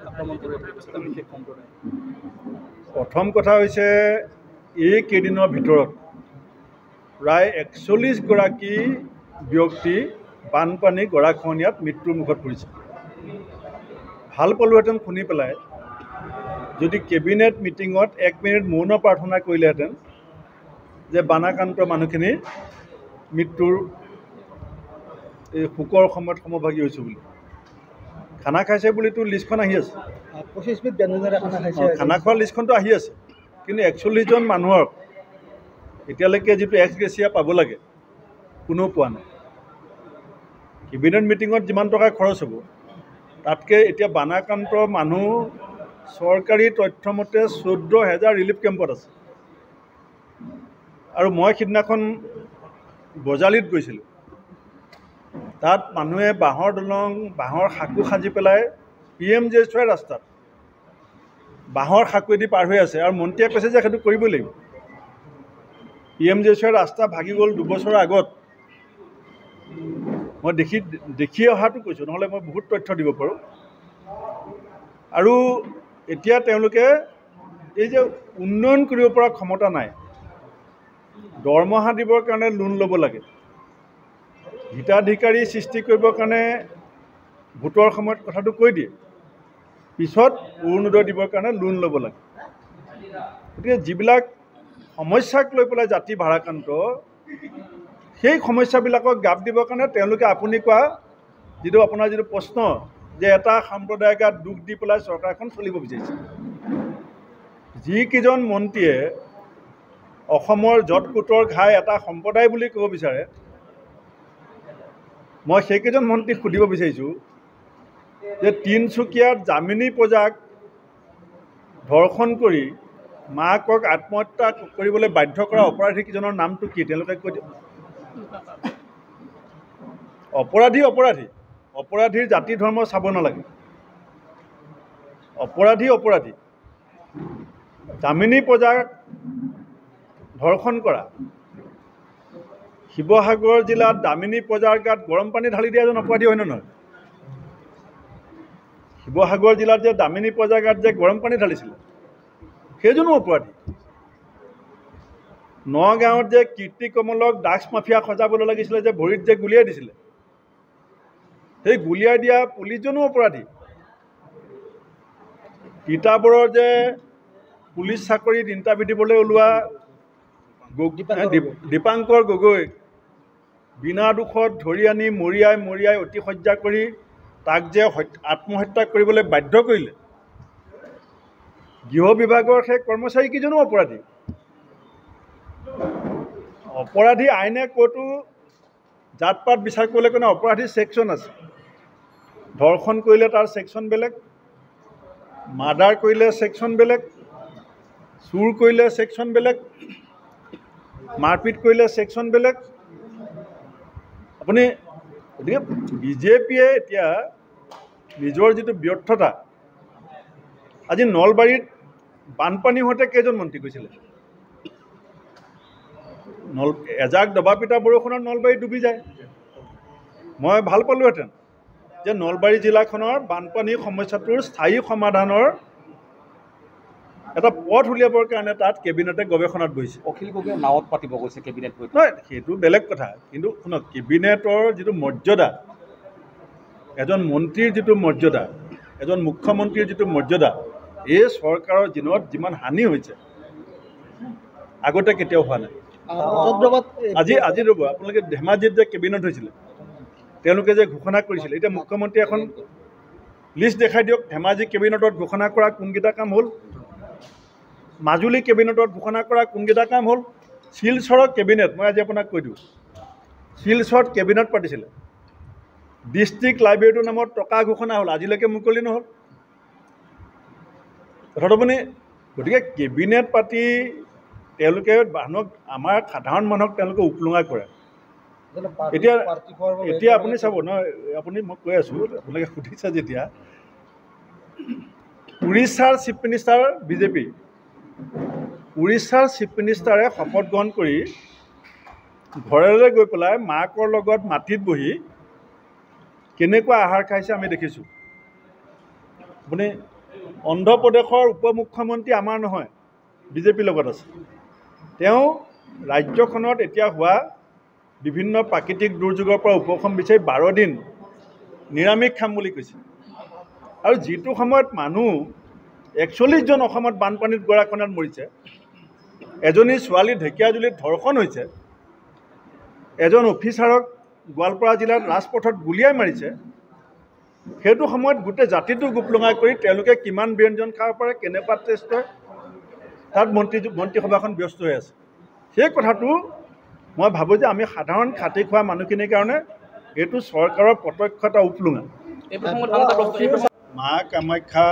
আক্ৰমণ কৰে বিশেষ সম্প্ৰদায়? প্ৰথম কথা হৈছে এইকেইদিনৰ ভিতৰত প্ৰায় 41গৰাকী ব্যক্তি বানপানী গৰাখহনীয়াত মৃত্যুৰ মুখত পৰিছে। ভাল পালোহেঁতেন শুনি পেলাই যদি কেবিনেট মিটিঙত 1 মিনিট মৌন প্ৰাৰ্থনা কৰিলেহেঁতেন যে বানাক্ৰান্ত মানুহখিনি মৃত্যুৰ এই শোকৰ সময়ত সমভাগী হৈছোঁ বুলি। খানা খাইছে বুলিতো লিষ্টখন আহি আছে, 25 বিধ ব্যঞ্জনেৰে খানা খাইছে। খানা খোৱাৰ লিষ্টখনতো আহি আছে, কিন্তু 41জন মানুহৰ এতিয়ালৈকে যিটো এক্স গ্ৰেচিয়া পাব লাগে কোনেও পোৱা নাই। কেবিনেট মিটিঙত যিমান টকা খৰচ হ'ব তাতকৈ এতিয়া বানাক্ৰান্ত মানুহ চৰকাৰী তথ্যমতে 14,000 ৰিলিফ কেম্পত আছে। আৰু মই সিদিনাখন বজালিত গৈছিলোঁ, তাত মানুহে বাঁহৰ দলং বাঁহৰ সাঁকো সাজি পেলাই PMJSY ৰাস্তাত বাঁহৰ সাঁকোৱেদি পাৰ হৈ আছে। আৰু মন্ত্ৰীয়ে কৈছে যে সেইটো কৰিবই লাগিব। PMJSY ৰাস্তা ভাগি গ'ল 2 বছৰৰ আগত। মই দেখি অহাটো কৈছোঁ, নহ'লে মই বহুত তথ্য দিব পাৰোঁ। আৰু এতিয়া তেওঁলোকে এই যে উন্নয়ন কৰিব পৰা ক্ষমতা নাই, দৰমহা দিবৰ কাৰণে লোন ল'ব লাগে, হিতাধিকাৰী সৃষ্টি কৰিবৰ কাৰণে ভোটৰ সময়ত কথাটো কৈ দিয়ে, পিছত অৰুণোদয় দিবৰ কাৰণে লোন ল'ব লাগে। গতিকে যিবিলাক সমস্যাক লৈ পেলাই জাতি ভাৰাক্ৰান্ত, সেই সমস্যাবিলাকক গাপ দিবৰ কাৰণে তেওঁলোকে আপুনি কোৱা আপোনাৰ যিটো প্ৰশ্ন যে এটা সম্প্ৰদায়ৰ গাত দুখ দি পেলাই চৰকাৰখন চলিব বিচাৰিছে। যিকেইজন মন্ত্ৰীয়ে অসমৰ য'ত কোটৰ ঘাই এটা সম্প্ৰদায় বুলি ক'ব বিচাৰে, মই সেইকেইজন মন্ত্ৰীক সুধিব বিচাৰিছোঁ যে তিনিচুকীয়াত জামিনী প্ৰজাক ধৰ্ষণ কৰি মাকক আত্মহত্যা কৰিবলৈ বাধ্য কৰা অপৰাধীকেইজনৰ নামটো কি তেওঁলোকে কৈ দিয়ে। অপৰাধীৰ জাতি ধৰ্ম চাব নালাগে, অপৰাধী জামিনী প্ৰজাক ধৰ্ষণ কৰা, শিৱসাগৰ জিলাত দামিনী প্ৰজাৰ গাত গৰম পানী ঢালি দিয়া এজন অপৰাধী হয় নে নহয়? শিৱসাগৰ জিলাত যে দামিনী প্ৰজাৰ গাত যে গৰম পানী ঢালিছিলে সেইজনো অপৰাধী। নগাঁৱত যে কীৰ্তি কমলক ড্ৰাগছ মাফিয়া সজাবলৈ লাগিছিলে, যে ভৰিত যে গুলিয়াই দিছিলে, সেই গুলিয়াই দিয়া পুলিচজনো অপৰাধী। তিতাবৰৰ যে পুলিচ চাকৰিত ইণ্টাৰভিউ দিবলৈ ওলোৱা দীপাংকৰ গগৈ বিনা দোষত ধৰি আনি মৰিয়াই অতিশয্যা কৰি তাক যে আত্মহত্যা কৰিবলৈ বাধ্য কৰিলে, গৃহ বিভাগৰ সেই কৰ্মচাৰীকেইজনো অপৰাধী। আইনে ক'তো জাত পাত বিচাৰ কৰিলে কাৰণে অপৰাধী ছেকশ্যন আছে। ধৰ্ষণ কৰিলে তাৰ ছেকশ্যন বেলেগ, মাৰ্ডাৰ কৰিলে ছেকশ্যন বেলেগ, চুৰ কৰিলে ছেকশ্যন বেলেগ, মাৰপিট কৰিলে ছেকশ্যন বেলেগ। আপুনি গতিকে বিজেপিয়ে এতিয়া নিজৰ যিটো ব্যৰ্থতা, আজি নলবাৰীত বানপানী হওঁতে কেইজন মন্ত্ৰী গৈছিলে? এজাক দবা পিটা বৰষুণত নলবাৰী ডুবি যায়। মই ভাল পালোহেঁতেন যে নলবাৰী জিলাখনৰ বানপানী সমস্যাটোৰ স্থায়ী সমাধানৰ এটা পথ উলিয়াবৰ কাৰণে তাত কেবিনেটে গৱেষণাত বহিছে। অখিল গগৈয়ে নাৱত পাতিব গৈছে কেবিনেট। নহয়, সেইটো বেলেগ কথা, কিন্তু শুনক, কেবিনেটৰ যিটো মৰ্যাদা, এজন মন্ত্ৰীৰ যিটো মৰ্যাদা, এজন মুখ্যমন্ত্ৰীৰ যিটো মৰ্যাদা, এই চৰকাৰৰ দিনত যিমান হানি হৈছে আগতে কেতিয়াও হোৱা নাই। আজি ৰ'ব, আপোনালোকে ধেমাজিত যে কেবিনেট হৈছিলে, তেওঁলোকে যে ঘোষণা কৰিছিলে, এতিয়া মুখ্যমন্ত্ৰী এখন লিষ্ট দেখাই দিয়ক, ধেমাজি কেবিনেটত ঘোষণা কৰা কোনকেইটা কাম হ'ল, মাজুলী কেবিনেটত ঘোষণা কৰা কোনকেইটা কাম হ'ল, শিলচৰৰ কেবিনেট, মই আজি আপোনাক কৈ দিওঁ, শিলচৰত কেবিনেট পাতিছিলে, ডিষ্ট্ৰিক্ট লাইব্ৰেৰীটোৰ নামত টকা ঘোষণা হ'ল, আজিলৈকে মুকলি নহ'ল কথাটো আপুনি। গতিকে কেবিনেট পাতি তেওঁলোকে মানুহক, আমাৰ সাধাৰণ মানুহক তেওঁলোকে উপলুঙা কৰে। এতিয়া আপুনি চাব নহয়, আপুনি মই কৈ আছোঁ, আপোনালোকে সুধিছে যেতিয়া, উৰিষ্যাৰ চিফ মিনিষ্টাৰ বিজেপি, উৰিষ্যাৰ চিফ মিনিষ্টাৰে শপত গ্ৰহণ কৰি ঘৰলৈ গৈ পেলাই মাকৰ লগত মাটিত বহি কেনেকুৱা আহাৰ খাইছে আমি দেখিছোঁ। আপুনি অন্ধ্ৰপ্ৰদেশৰ উপ মুখ্যমন্ত্ৰী আমাৰ নহয়, বিজেপিৰ লগত আছে। তেওঁ ৰাজ্যখনত এতিয়া হোৱা বিভিন্ন প্ৰাকৃতিক দুৰ্যোগৰ পৰা উপশম বিচাৰি 12 দিন নিৰামিষ খাম বুলি কৈছে। আৰু যিটো সময়ত মানুহ 41 জন অসমত বানপানীত গৰাখহনীয়াত মৰিছে, এজনী ছোৱালী ঢেকীয়াজুলিত ধৰ্ষণ হৈছে, এজন অফিচাৰক গোৱালপাৰা জিলাত ৰাজপথত গুলীয়াই মাৰিছে, সেইটো সময়ত গোটেই জাতিটো গোপলঙাই কৰি তেওঁলোকে কিমান ব্যঞ্জন খাব পাৰে, কেনেকুৱা টেষ্ট হয়, তাত মন্ত্ৰীসভাখন ব্যস্ত হৈ আছে। সেই কথাটো মই ভাবোঁ যে আমি সাধাৰণ খাতি খোৱা মানুহখিনিৰ কাৰণে এইটো চৰকাৰৰ প্ৰত্যক্ষ এটা উপলুঙা। মা কামাখ্যা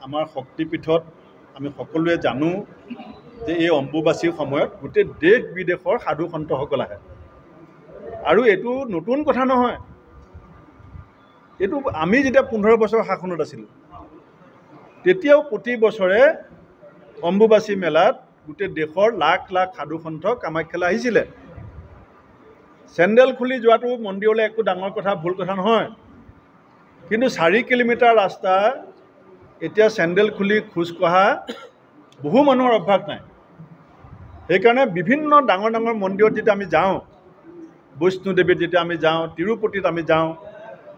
আমাৰ শক্তিপীঠত আমি সকলোৱে জানো যে এই অম্বুবাচীৰ সময়ত গোটেই দেশ বিদেশৰ সাধু সন্তসকল আহে। আৰু এইটো নতুন কথা নহয়, এইটো আমি যেতিয়া 15 বছৰ শাসনত আছিলোঁ তেতিয়াও প্ৰতি বছৰে অম্বুবাচী মেলাত গোটেই দেশৰ লাখ লাখ সাধু সন্ত কামাখ্যালৈ আহিছিলে। চেণ্ডেল খুলি যোৱাটো মন্দিৰলৈ একো ডাঙৰ কথা, ভুল কথা নহয়, কিন্তু 4 কিলোমিটাৰ ৰাস্তা এতিয়া চেণ্ডেল খুলি খোজকঢ়া বহু মানুহৰ অভ্যাস নাই। সেইকাৰণে বিভিন্ন ডাঙৰ ডাঙৰ মন্দিৰত যেতিয়া আমি যাওঁ, বৈষ্ণোদেৱীত যেতিয়া আমি যাওঁ, তিৰুপতিত আমি যাওঁ,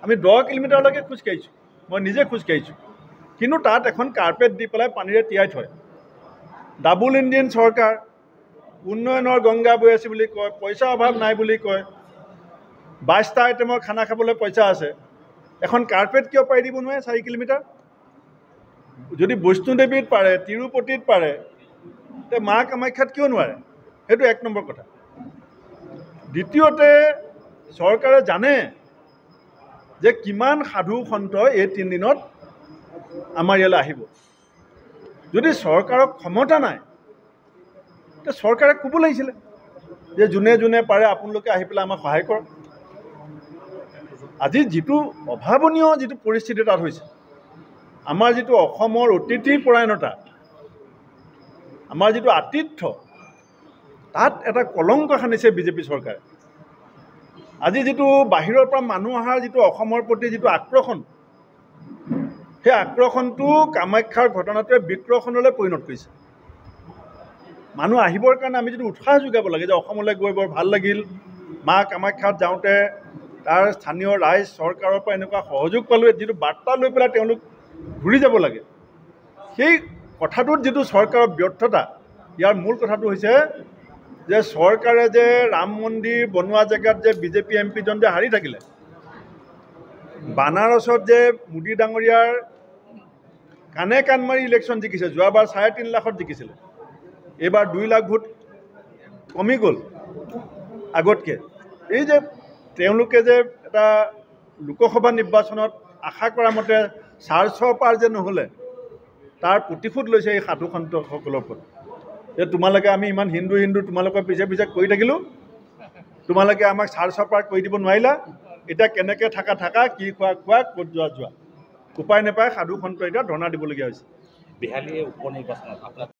আমি 10 কিলোমিটাৰলৈকে খোজকাঢ়িছোঁ, মই নিজে খোজকাঢ়িছোঁ। কিন্তু তাত এখন কাৰ্পেট দি পেলাই পানীৰে তিয়াই থয়। ডাবল ইঞ্জিন চৰকাৰ, উন্নয়নৰ গংগা বৈ আছে বুলি কয়, পইচাৰ অভাৱ নাই বুলি কয়, 22টা আইটেমৰ খানা খাবলৈ পইচা আছে, এখন কাৰ্পেট কিয় পাৰি দিব নোৱাৰে 4 কিলোমিটাৰ? যদি বৈষ্ণোদেৱীত পাৰে, তিৰুপতিত পাৰে, তে মা কামাখ্যাত কিয় নোৱাৰে? সেইটো 1 নম্বৰ কথা। দ্বিতীয়তে, চৰকাৰে জানে যে কিমান সাধু সন্ত এই 3 দিনত আমাৰ ইয়ালৈ আহিব। যদি চৰকাৰৰ ক্ষমতা নাই, তে চৰকাৰে ক'ব লাগিছিলে যে যোনে যোনে পাৰে আপোনালোকে আহি পেলাই আমাক সহায় কৰক। আজি যিটো অভাৱনীয় যিটো পৰিস্থিতি তাত হৈছে, আমাৰ যিটো অসমৰ অতিথি পৰায়ণতা, আমাৰ যিটো আতিথ্য, তাত এটা কলংক সানিছে বিজেপি চৰকাৰে। আজি যিটো বাহিৰৰ পৰা মানুহ অহাৰ যিটো অসমৰ প্ৰতি যিটো আক্ৰোশন, সেই আক্ৰোশনটো কামাখ্যাৰ ঘটনাটোৱে বিক্ৰোশনলৈ পৰিণত কৰিছে। মানুহ আহিবৰ কাৰণে আমি যিটো উৎসাহ যোগাব লাগে যে অসমলৈ গৈ বৰ ভাল লাগিল, মা কামাখ্যাত যাওঁতে তাৰ স্থানীয় ৰাইজ চৰকাৰৰ পৰা এনেকুৱা সহযোগ পালোঁ, যিটো বাৰ্তা লৈ পেলাই তেওঁলোক ঘূৰি যাব লাগে, সেই কথাটোত যিটো চৰকাৰৰ ব্যৰ্থতা, ইয়াৰ মূল কথাটো হৈছে যে চৰকাৰে যে ৰাম মন্দিৰ বনোৱা জেগাত যে বিজেপি এমপিজন যে হাৰি থাকিলে, বানাৰসত যে মোদী ডাঙৰীয়াৰ কাণে কাণ মাৰি ইলেকশ্যন জিকিছে, যোৱাবাৰ 3.5 লাখত জিকিছিলে, এইবাৰ 2 লাখ ভোট কমি গ'ল আগতকৈ। এই যে তেওঁলোকে যে এটা লোকসভা নিৰ্বাচনত আশা কৰা মতে 400 পাৰ যে নহ'লে, তাৰ প্ৰতিশোধ লৈছে এই সাধু সন্তসকলৰ ওপৰত। যে তোমালোকে আমি ইমান হিন্দু তোমালোকৰ পিছে পিছে কৰি থাকিলোঁ, তোমালোকে আমাক 400 পাৰ কৰি দিব নোৱাৰিলা, এতিয়া কেনেকৈ থাকা, কি খোৱা, ক'ত যোৱা। উপায় নাপায় সাধু সন্ত এতিয়া ধৰ্ণা দিবলগীয়া হৈছে। বিহালী উপনিৰ্বাচনত আপোনাৰ